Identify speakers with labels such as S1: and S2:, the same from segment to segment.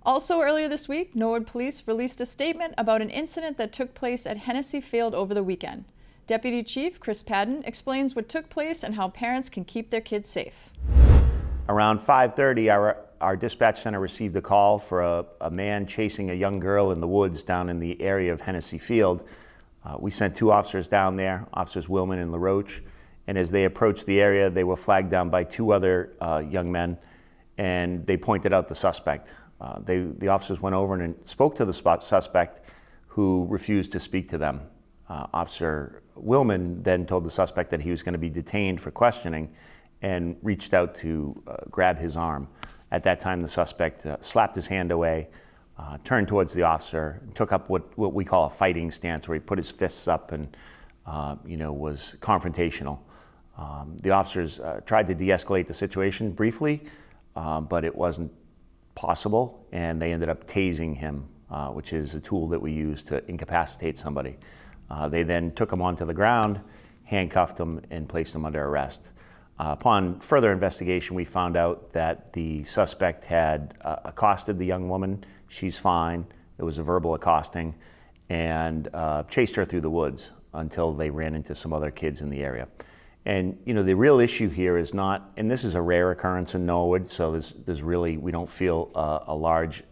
S1: Also earlier this week, Norwood Police released a statement about an incident that took place at Hennessey Field over the weekend. Deputy Chief Chris Padden explains what took place and how parents can keep their kids safe.
S2: Around 5:30, our dispatch center received a call for a man chasing a young girl in the woods down in the area of Hennessey Field. We sent 2 officers down there, Officers Willman and LaRoche, and as they approached the area, they were flagged down by 2 other young men, and they pointed out the suspect. The officers went over and spoke to the suspect, who refused to speak to them. Officer Willman then told the suspect that he was going to be detained for questioning and reached out to grab his arm. At that time, the suspect slapped his hand away, turned towards the officer, and took up what we call a fighting stance, where he put his fists up and was confrontational. The officers tried to de-escalate the situation briefly, but it wasn't possible, and they ended up tasing him, which is a tool that we use to incapacitate somebody. They then took him onto the ground, handcuffed him, and placed him under arrest. Upon further investigation, we found out that the suspect had accosted the young woman. She's fine. It was a verbal accosting, and chased her through the woods until they ran into some other kids in the area. And the real issue here is not, and this is a rare occurrence in Norwood, so there's really, we don't feel a large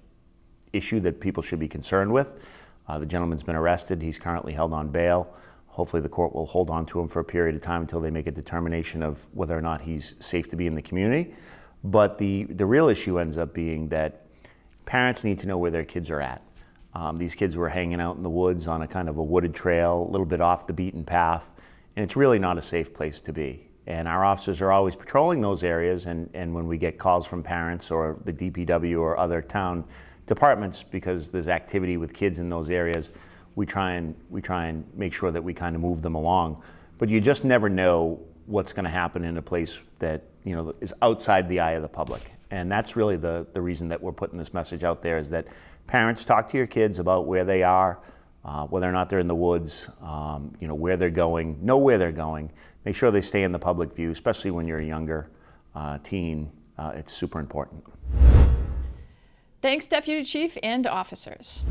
S2: issue that people should be concerned with. The gentleman's been arrested. He's currently held on bail. Hopefully the court will hold on to him for a period of time until they make a determination of whether or not he's safe to be in the community. But the real issue ends up being that parents need to know where their kids are at. These kids were hanging out in the woods on a kind of a wooded trail, a little bit off the beaten path, and it's really not a safe place to be. And our officers are always patrolling those areas, and when we get calls from parents or the DPW or other town departments because there's activity with kids in those areas, we try and make sure that we kind of move them along. But you just never know what's going to happen in a place that is outside the eye of the public. And that's really the reason that we're putting this message out there, is that parents, talk to your kids about where they are, whether or not they're in the woods, where they're going, know where they're going. Make sure they stay in the public view, especially when you're a younger teen. It's super important.
S1: Thanks, Deputy Chief and officers.